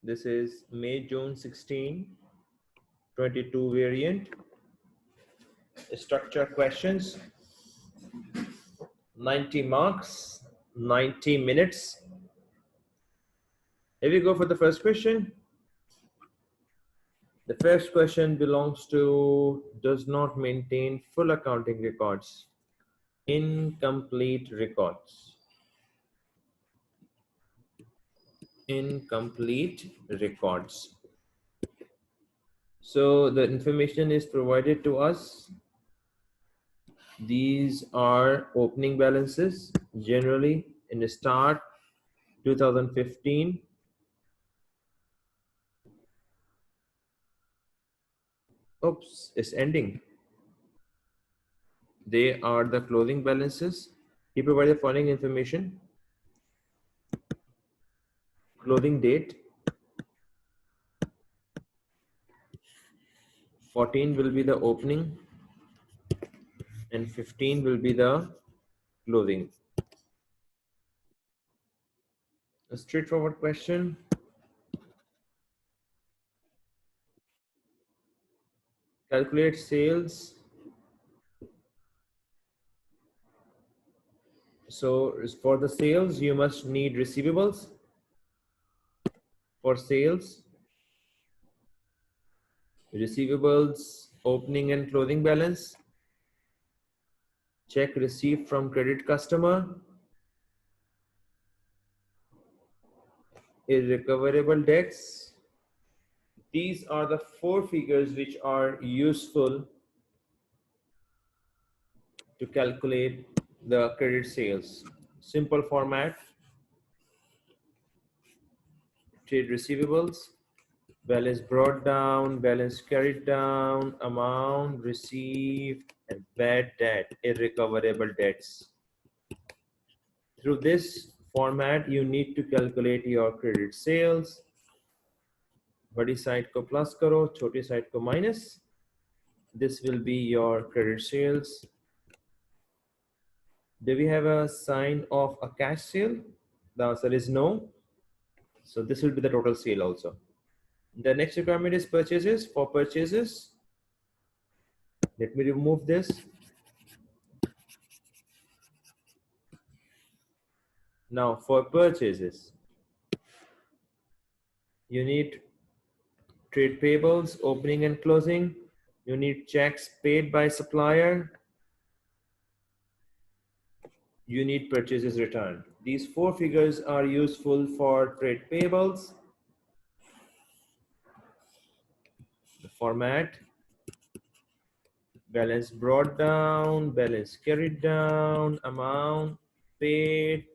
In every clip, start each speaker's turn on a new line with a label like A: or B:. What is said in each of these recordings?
A: This is May, June 16, 22 variant. Structure questions, 90 marks, 90 minutes. Here we go for the first question. The first question belongs to does not maintain full accounting records. Incomplete records. Incomplete records. So the information is provided to us. These are opening balances generally in the start 2015. Oops, it's ending. They are the closing balances. He provided the following information. Closing date. 14 will be the opening and 15 will be the closing. A straightforward question. Calculate sales. So for the sales, you must need receivables. For sales, receivables, opening and closing balance. Check received from credit customer. Irrecoverable debts. These are the four figures which are useful to calculate the credit sales. Simple format. Trade receivables, balance brought down, balance carried down, amount received, and bad debt, irrecoverable debts. Through this format, you need to calculate your credit sales. बड़ी side को plus करो, छोटी side को minus. This will be your credit sales. Do we have a sign of a cash sale? The answer is no. So this will be the total sale also. The next requirement is purchases. For purchases, let me remove this. Now for purchases, you need trade payables, opening and closing. You need checks paid by supplier. You need purchases returned. These four figures are useful for trade payables. The format: balance brought down, balance carried down, amount paid,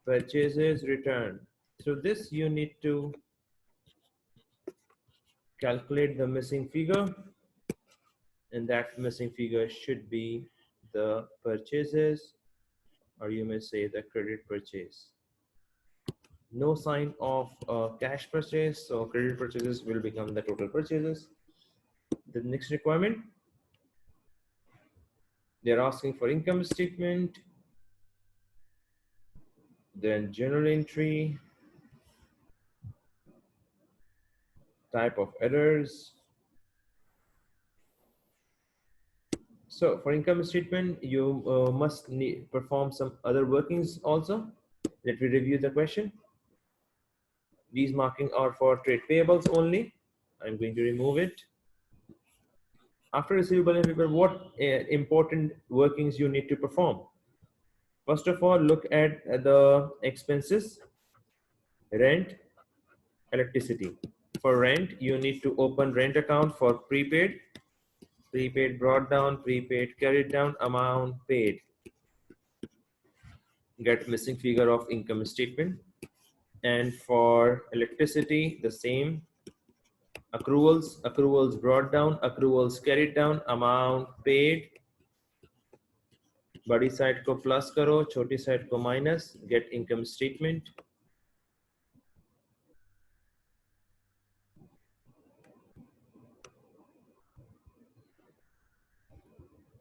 A: purchases returned. So this you need to calculate the missing figure, and that missing figure should be the purchases, or you may say the credit purchase. No sign of cash purchase, so credit purchases will become the total purchases. The next requirement, they're asking for income statement, then journal entry, type of errors. So for income statement, you must perform some other workings also. Let me review the question. These markings are for trade payables only. I'm going to remove it. After receivable and payable, what important workings you need to perform? First of all, look at the expenses, rent, electricity. For rent, you need to open rent account for prepaid, prepaid brought down, prepaid carried down, amount paid. Get missing figure of income statement. And for electricity, the same. Accruals, accruals brought down, accruals carried down, amount paid. बड़ी side को plus करो, छोटी side को minus, get income statement.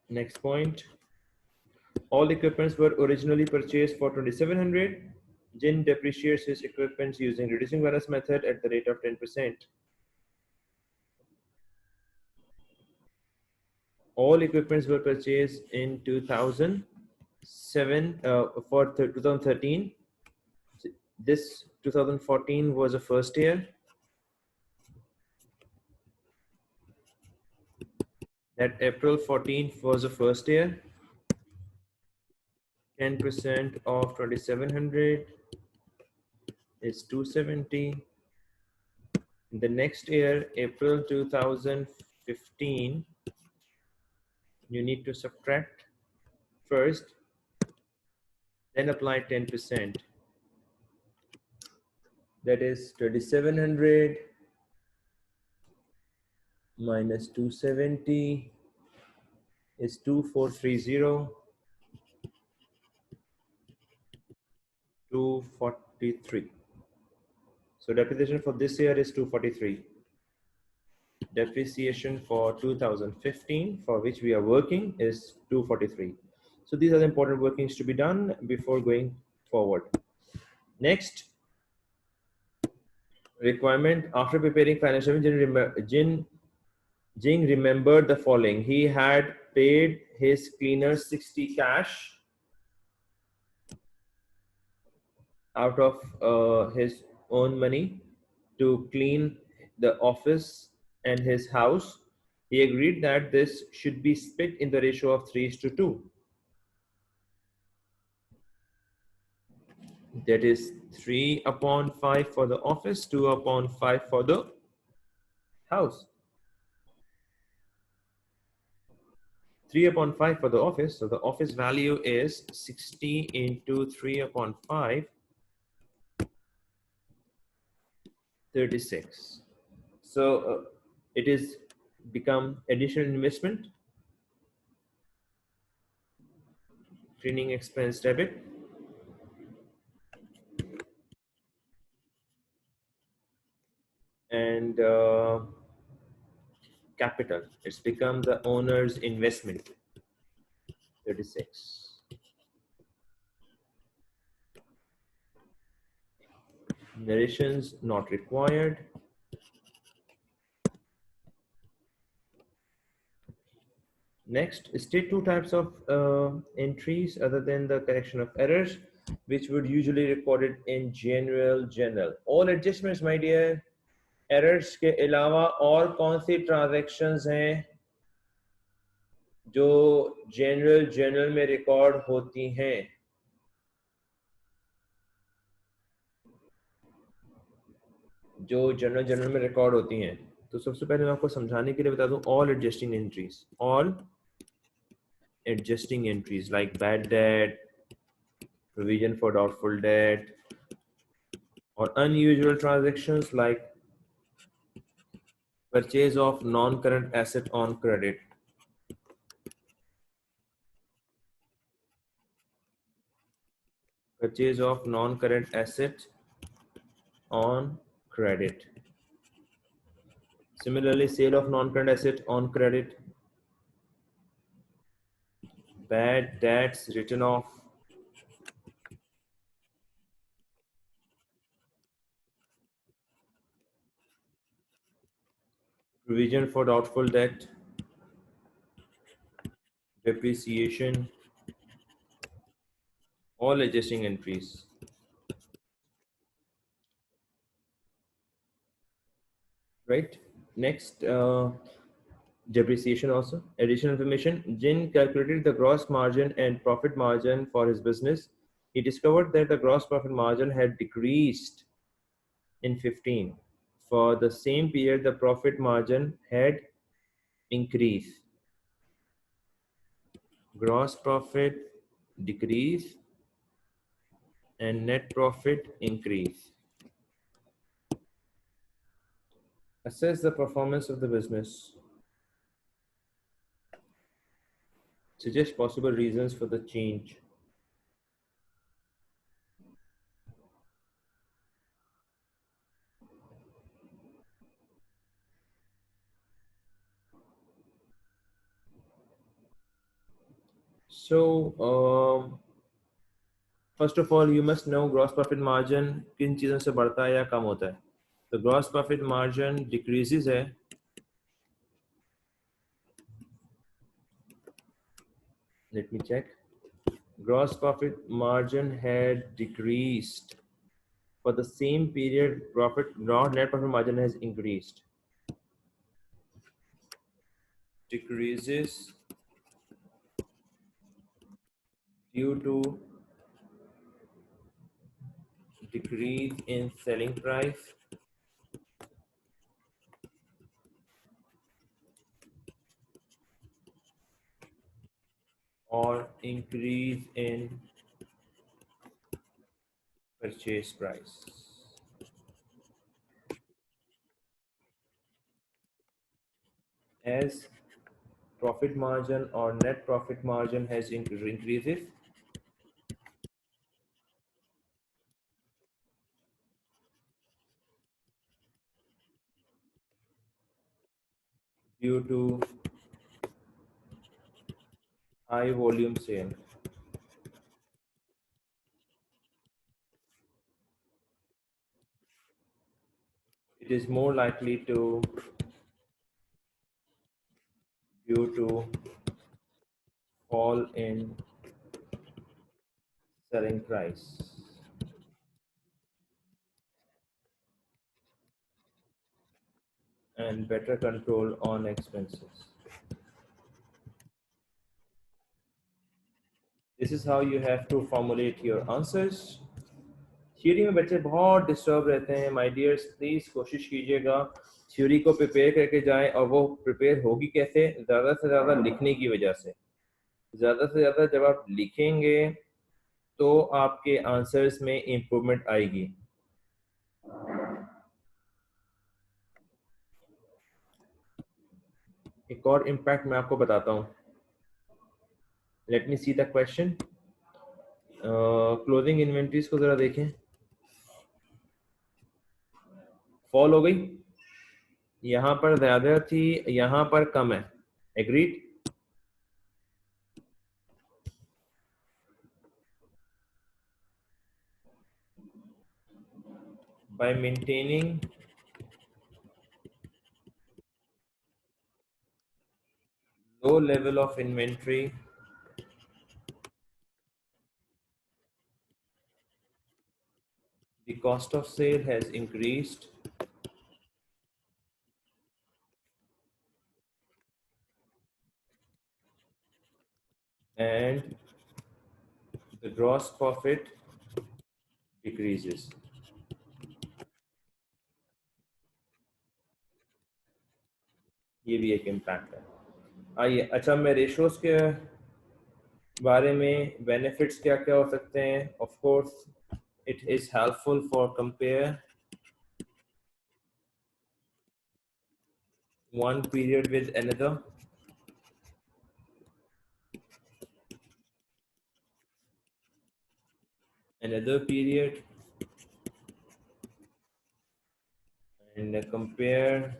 A: Next point, all equipments were originally purchased for 2700. Jin depreciates his equipment using reducing balance method at the rate of 10%. All equipments were purchased in 2007 for 2013. This 2014 was the first year. That April 14th was the first year. 10% of 2700 is 270. The next year, April 2015, you need to subtract first, then apply 10%. That is 2700 minus 270 is 2430, 243. So depreciation for this year is 243. Depreciation for 2015, for which we are working, is 243. So these are the important workings to be done before going forward. Next requirement: after preparing financial, Jing remembered the following. He had paid his cleaner 60 cash out of his own money to clean the office and his house. He agreed that this should be split in the ratio of 3:2. That is 3/5 for the office, 2/5 for the house. 3/5 for the office. So the office value is 60 into 3/5, 36. So it is become additional investment, cleaning expense debit, and capital. It's become the owner's investment, 36. Narrations not required. Next, state two types of entries other than the correction of errors, which would usually recorded in general journal. All adjustments, my dear. Errors के अलावा और कौन सी transactions हैं जो general journal में record होती हैं? जो जनरल जर्नल में रिकॉर्ड होती हैं, तो सबसे पहले मैं आपको समझाने के लिए बता दूं, all adjusting entries like bad debt, provision for doubtful debt, or unusual transactions like purchase of non-current asset on credit. Purchase of non-current asset on credit. Similarly, sale of non-current asset on credit. Bad debts written off. Provision for doubtful debt. Depreciation. All adjusting entries. Right. Next, depreciation also. Additional information. Jin calculated the gross margin and profit margin for his business. He discovered that the gross profit margin had decreased in 15. For the same period, the profit margin had increased. Gross profit decrease and net profit increase. Assess the performance of the business. Suggest possible reasons for the change. So, first of all you must know gross profit margin किन चीज़ों से बढ़ता है या कम होता है. तो gross profit margin decreases है. Let me check. Gross profit margin had decreased. For the same period, net profit margin has increased. Decreases due to decrease in selling price or increase in purchase price. As profit margin or net profit margin has increases, due to high volume sale. It is more likely to due to fall in selling price and better control on expenses. This is how you have to formulate your answers. Theory में बच्चे बहुत disturb रहते हैं. My dears, please कोशिश कीजिएगा theory को prepare करके जाएं. और वो प्रिपेयर होगी कैसे? ज़्यादा से ज़्यादा लिखने की वजह से. ज़्यादा से ज़्यादा जब आप लिखेंगे तो आपके आंसर्स में इम्प्रूवमेंट आएगी. एक और इम्पैक्ट मैं आपको बताता हूँ. Let me see the question. Closing inventories को ज़रा देखें. फॉल हो गई. यहाँ पर ज़्यादा थी, यहाँ पर कम है. Agreed. By maintaining low level of inventory, the cost of sale has increased and the gross profit decreases. ये भी एक इम्पैक्ट है. आइए, अच्छा, मैं रेशोज के बारे में बेनिफिट्स क्या क्या हो सकते हैं. Of course it is helpful for compare one period with another. Another period and compare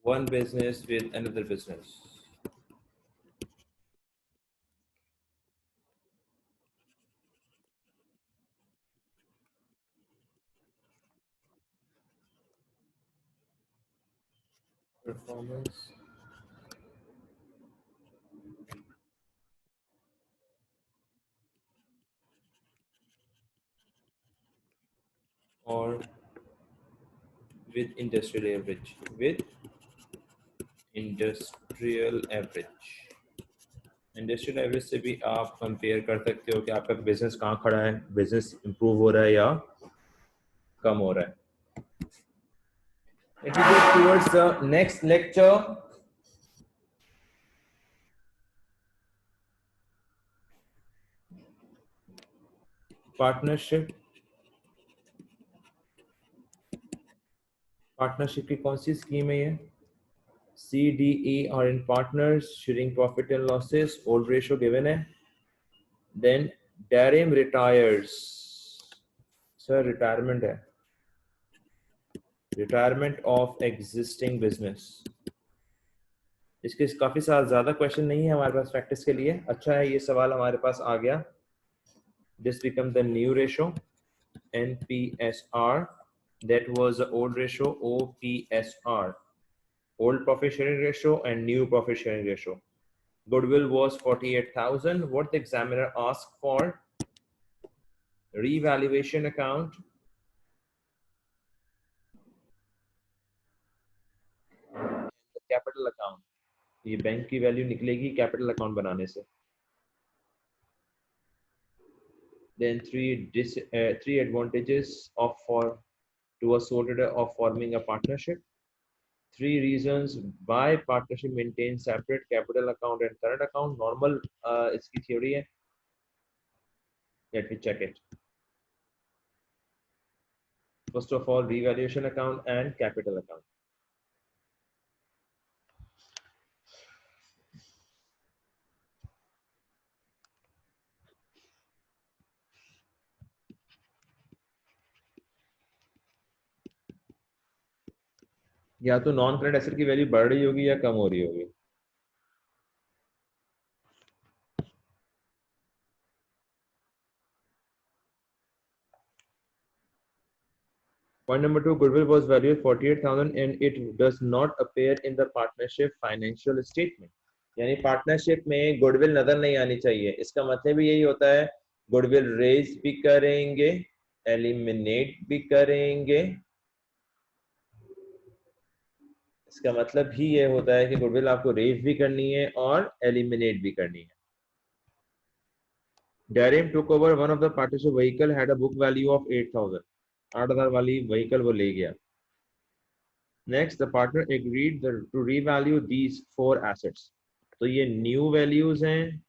A: one business with another business. Performance or with industrial average. With industrial average. Industrial average से भी आप compare कर सकते हो कि आपका business कहाँ खड़ा है, बिजनेस इंप्रूव हो रहा है या कम हो रहा है. Let me go towards the next lecture. Partnership. Partnership की कौन सी स्कीम है ये? CDE are in partners sharing profit and losses. Old ratio given है. Then Darim retires. Sir, retirement है. Retirement of existing business. इसके काफी सारा ज्यादा क्वेश्चन नहीं है हमारे पास प्रैक्टिस के लिए। अच्छा है ये सवाल हमारे पास आ गया। This become the new ratio NPSR, that was the old ratio OPSR, old profit sharing ratio and new profit sharing ratio. Goodwill was 48,000. What the examiner asked for? Revaluation account, capital account. ये bank की value निकलेगी capital account बनाने से। Then three advantages of for to a sole trader of forming a partnership. Three reasons why partnership maintains separate capital account and current account. Normal इसकी theory है। Let me check it. First of all, revaluation account and capital account. या तो non current asset की value बढ़ रही होगी या कम हो रही होगी। Point number two, goodwill was valued 48,000 and it does not appear in the partnership financial statement. यानी पार्टनरशिप में गुडविल नजर नहीं आनी चाहिए। इसका मतलब यही होता है गुडविल रेज भी करेंगे, एलिमिनेट भी करेंगे। इसका मतलब ही ये होता है कि गुडविल आपको रेज भी करनी है और एलिमिनेट भी करनी है। Darim took over one of the partnership vehicle had a book value of 8,000. 8,000 वाली vehicle वो ले गया। Next, the partner agreed to revalue these four assets. तो ये new values हैं,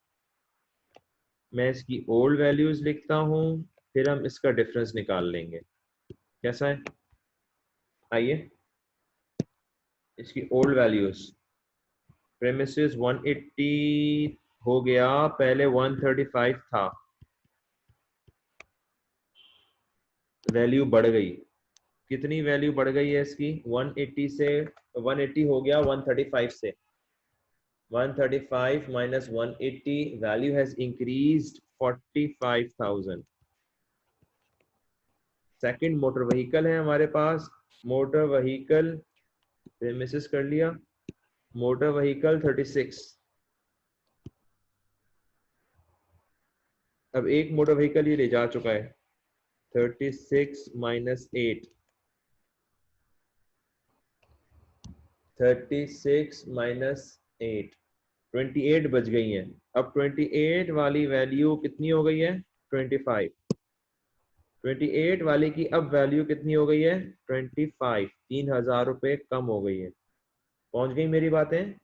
A: मैं इसकी old values लिखता हूँ, फिर हम इसका difference निकाल लेंगे। कैसा है? आइए, इसकी old values, premises 180 हो गया, पहले 135 था, वैल्यू बढ़ गई। कितनी वैल्यू बढ़ गई है इसकी? 180 से 180 हो गया 135 से। 135 minus 180, value has increased 45,000. Second motor vehicle है हमारे पास। मोटर व्हीकल मिसेस कर लिया। Motor vehicle 36। अब एक मोटर व्हीकल ये ले जा चुका है। 36 minus 8, 36 minus 8, 28 बच गई हैं। अब 28 वाली वैल्यू कितनी हो गई है? 25। 28 वाले की अब वैल्यू कितनी हो गई है? 25। 3,000 रुपए कम हो गई है। पहुंच गई मेरी बातें?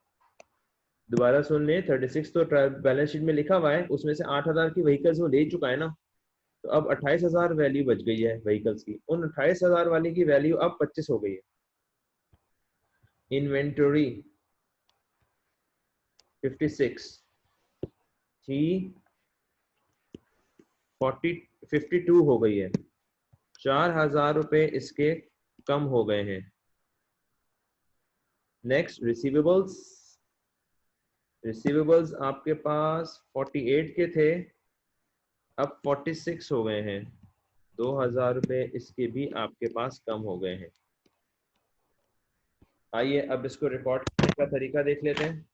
A: दोबारा सुन ले। 36 तो बैलेंस शीट में लिखा हुआ है, उसमें से 8,000 की व्हीकल्स वो ले चुका है ना, तो अब 28,000 वैल्यू बच गई है व्हीकल्स की। उन 28,000 वाली की वैल्यू अब 25 हो गई है। इन्वेंटरी 56 थी, 52 हो गई है। 4,000 रुपए इसके कम हो गए हैं। Next, receivables. रिसीवेबल्स आपके पास 48 के थे, अब 46 हो गए हैं। 2,000 रुपए इसके भी आपके पास कम हो गए हैं। आइए अब इसको रिकॉर्ड करने का तरीका देख लेते हैं।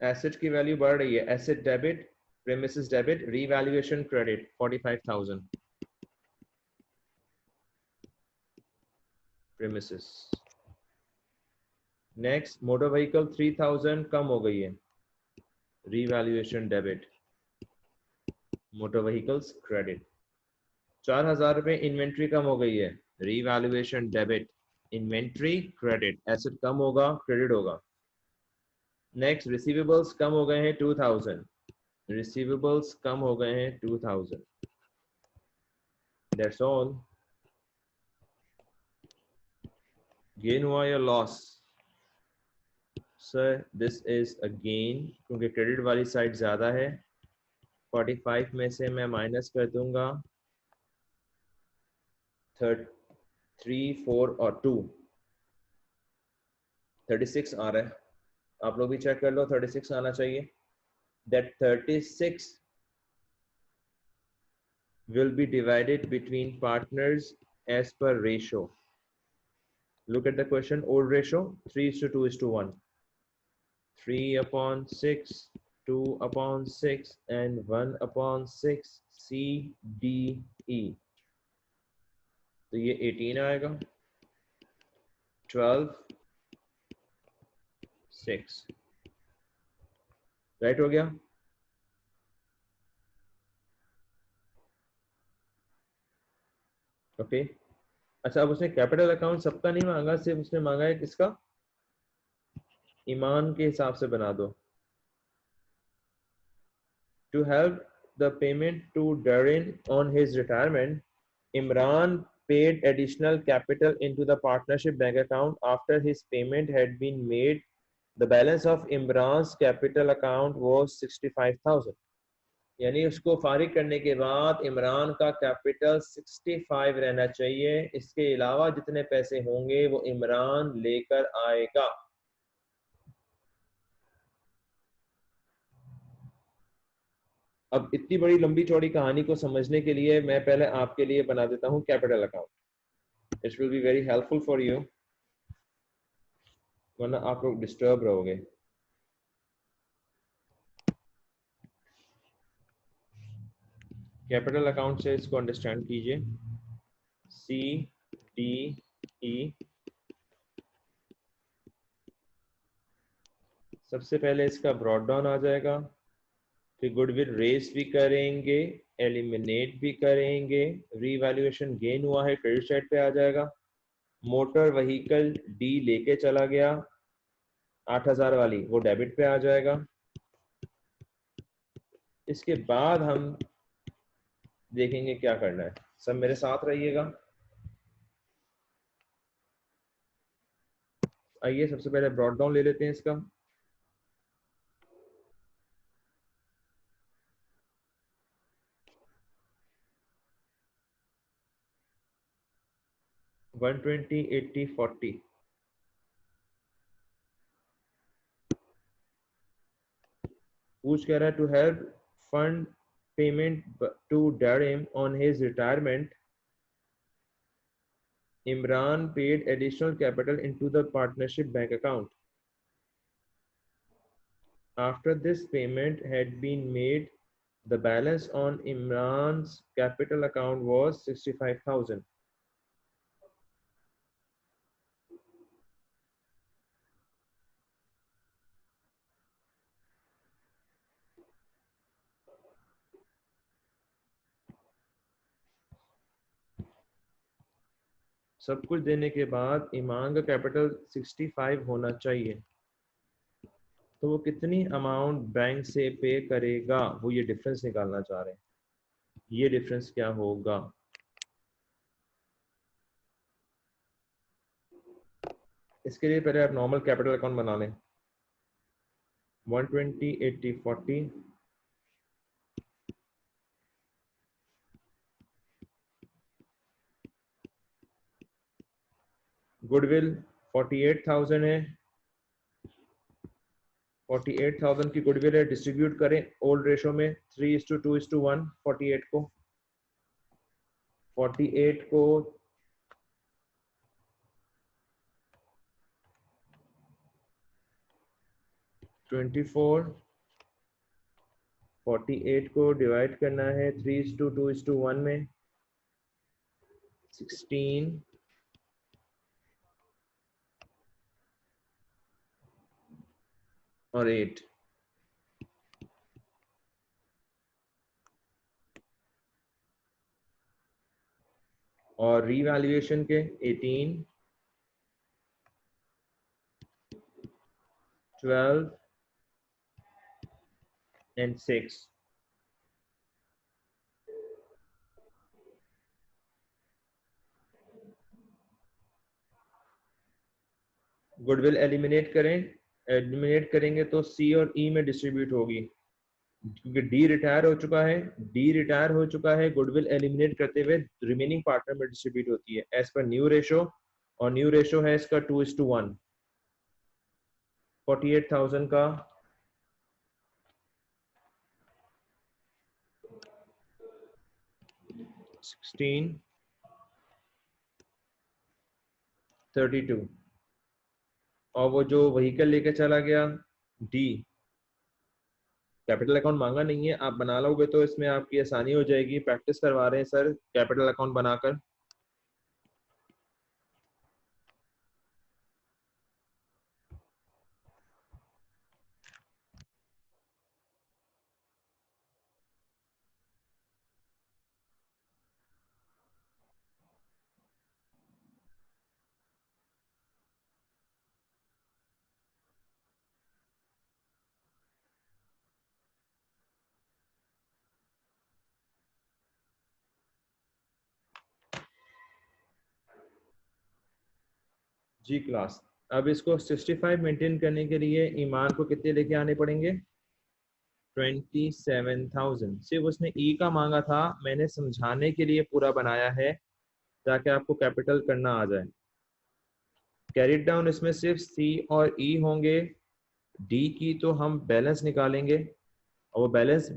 A: एसेट की वैल्यू बढ़ रही है। Asset debit, premises debit, revaluation credit 45,000 premises. Next, motor vehicle 3,000 कम हो गई है, revaluation debit, motor vehicles credit. 4,000 रुपए इन्वेंट्री कम हो गई है, revaluation debit, inventory credit. Asset कम होगा, क्रेडिट होगा। नेक्स्ट, रिसीवेबल्स कम हो गए हैं 2,000, रिसीवेबल्स कम हो गए हैं 2,000। That's all. गेन हुआ या loss? Sir this is a gain, क्योंकि क्रेडिट वाली साइड ज्यादा है। 45 में से मैं माइनस कर दूंगा 3, 4 और 2, 36 आ रहा है, आप लोग भी चेक कर लो, 36 आना चाहिए. That 36 will be divided between partners as per ratio. Look at the question, old ratio 3:2:1. 3/6, 2/6 and 1/6 C D E. तो ये 18 आएगा, 12 6 राइट हो गया. ओके अच्छा, अब उसने कैपिटल अकाउंट सबका नहीं मांगा, सिर्फ उसने मांगा है किसका, ईमान के हिसाब से बना दो. To help the payment to Darren on his retirement, Imran paid additional capital into the partnership bank account. After his payment had been made, the balance of Imran's capital account was 65,000. यानी उसको फारिग करने के बाद इमरान का capital 65 रहना चाहिए. इसके अलावा जितने पैसे होंगे वो इमरान लेकर आएगा. अब इतनी बड़ी लंबी चौड़ी कहानी को समझने के लिए मैं पहले आपके लिए बना देता हूं capital account. It will be very helpful for you, वरना आप लोग डिस्टर्ब रहोगे. कैपिटल अकाउंट से इसको अंडरस्टैंड कीजिए. सी डी ई, सबसे पहले इसका ब्रॉड डाउन आ जाएगा, फिर गुडविल रेस भी करेंगे, एलिमिनेट भी करेंगे, रीवैल्यूएशन गेन हुआ है क्रेडिट साइड पे आ जाएगा. मोटर व्हीकल डी लेके चला गया 8000 वाली, वो डेबिट पे आ जाएगा. इसके बाद हम देखेंगे क्या करना है. सब मेरे साथ रहिएगा. आइए सबसे पहले ब्रॉड डाउन ले लेते हैं इसका. वन 20, 80, 40. पूछ कह रहा है to help fund payment to Darren on his retirement, Imran paid additional capital into the partnership bank account. After this payment had been made, the balance on Imran's capital account was 65,000. सब कुछ देने के बाद ईमान का capital 65 होना चाहिए. तो वो कितनी अमाउंट बैंक से पे करेगा, वो ये डिफरेंस निकालना चाह रहे हैं. ये डिफरेंस क्या होगा. इसके लिए पहले आप नॉर्मल कैपिटल अकाउंट बना लें. 120, 80, 40. गुडविल 48,000 है, 48,000 की गुडविल है. डिस्ट्रीब्यूट करें ओल्ड रेशो में 3:2:1. 48 को 24, 48 को डिवाइड करना है 3:2:1 में. 16 और 8. और रीवैल्यूएशन के 18, 12 and 6. गुडविल एलिमिनेट करें. एलिमिनेट करेंगे तो सी और ई में डिस्ट्रीब्यूट होगी, क्योंकि डी रिटायर हो चुका है. डी रिटायर हो चुका है, गुडविल एलिमिनेट करते हुए रिमेनिंग पार्टनर में डिस्ट्रीब्यूट होती है एज पर न्यू रेशो. और न्यू रेशो है इसका 2:1. 48,000 का 1632 और वो जो व्हीकल लेके चला गया डी, कैपिटल अकाउंट मांगा नहीं है, आप बना लोगे तो इसमें आपकी आसानी हो जाएगी। प्रैक्टिस करवा रहे हैं सर कैपिटल अकाउंट बनाकर। जी क्लास, अब इसको 65 मेंटेन करने के लिए ईमान को कितने लेके आने पड़ेंगे? 27,000। सिर्फ उसने ई का मांगा था, मैंने समझाने के लिए पूरा बनाया है ताकि आपको कैपिटल करना आ जाए। कैरिड डाउन इसमें सिर्फ सी और ई होंगे। डी की तो हम बैलेंस निकालेंगे और वो बैलेंस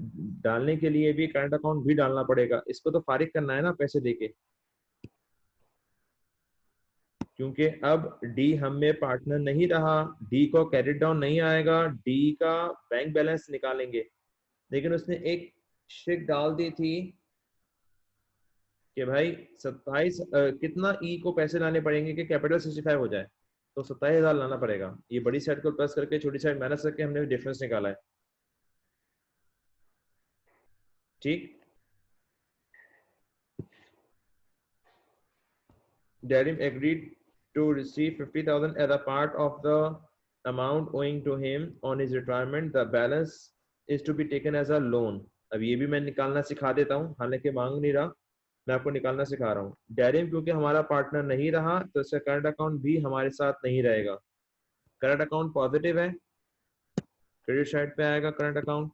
A: डालने के लिए भी करंट अकाउंट भी डालना पड़ेगा। इसको तो फारिग करना है ना पैसे देके, क्योंकि अब डी हम में पार्टनर नहीं रहा, डी को कैरिड डाउन नहीं आएगा, डी का बैंक बैलेंस निकालेंगे। लेकिन उसने एक शिक डाल दी थी कि भाई 27 कितना ई को पैसे लाने पड़ेंगे कि कैपिटल 65 हो जाए, तो 27,000 लाना पड़ेगा। ये बड़ी साइड को प्लस करके छोटी साइड माइनस करके हमने डिफरेंस निकाला है। ठीक, Darim agreed to receive 50,000 as a part of the amount owing to him on his retirement. The balance is to be taken as a loan. अब ये भी मैं निकालना सिखा देता हूँ, हालांकि मांग नहीं रहा, मैं आपको निकालना सिखा रहा हूँ। डेरिम क्योंकि हमारा पार्टनर नहीं रहा तो इसका करंट अकाउंट भी हमारे साथ नहीं रहेगा। करंट अकाउंट पॉजिटिव है, क्रेडिट साइड पे आएगा करंट अकाउंट।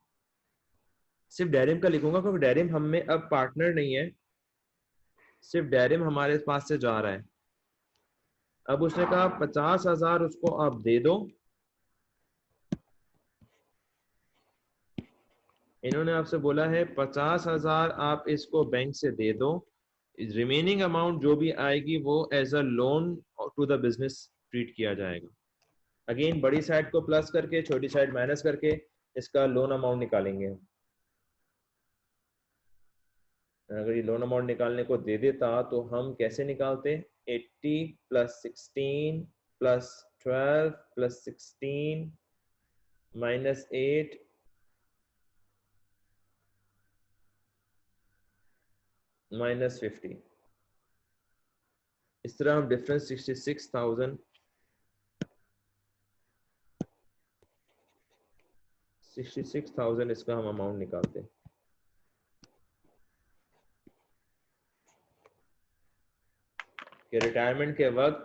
A: सिर्फ डेरिम का लिखूंगा क्योंकि डेरिम हम में अब पार्टनर नहीं है, सिर्फ डेरिम हमारे पास से जा रहा है। अब उसने कहा 50,000 उसको आप दे दो। इन्होंने आपसे बोला है 50,000 आप इसको बैंक से दे दो, रिमेनिंग अमाउंट जो भी आएगी वो as a loan to the business treat किया जाएगा। अगेन बड़ी साइड को प्लस करके छोटी साइड माइनस करके इसका लोन अमाउंट निकालेंगे। अगर ये लोन अमाउंट निकालने को दे देता तो हम कैसे निकालते? 80 + 16 + 12 + 16 -8 -50। इस तरह हम डिफरेंस 66,000 इसका हम अमाउंट निकालते हैं। कि रिटायरमेंट के वक्त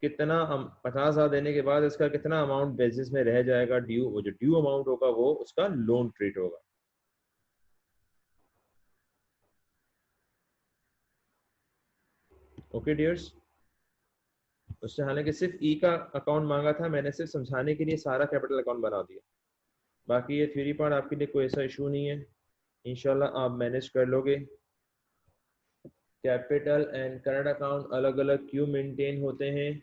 A: कितना 50,000 देने के बाद इसका कितना अमाउंट बिजनेस में रह जाएगा ड्यू, वो जो ड्यू अमाउंट होगा वो उसका लोन ट्रीट होगा। ओके डियर्स, उसने हालांकि सिर्फ ई का अकाउंट मांगा था, मैंने सिर्फ समझाने के लिए सारा कैपिटल अकाउंट बना दिया। बाकी ये थ्योरी पार्ट आपके लिए कोई ऐसा इशू नहीं है, इंशाल्लाह आप मैनेज कर लोगे। कैपिटल एंड करंट अकाउंट अलग अलग क्यों मेंटेन होते हैं?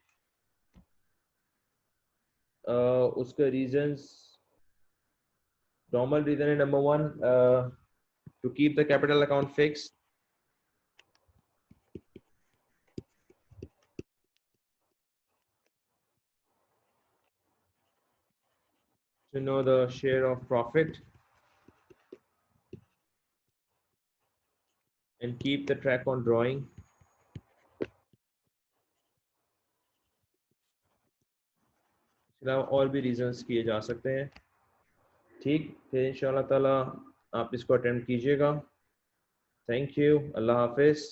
A: उसके रीजंस, नॉर्मल रीजन है number 1 to keep the capital account fixed, to know the share of profit and keep the track on drawing. और भी रीजंस किए जा सकते हैं। ठीक, फिर इंशाल्लाह ताला आप इसको अटेम्प्ट कीजिएगा। Thank you, Allah Hafiz.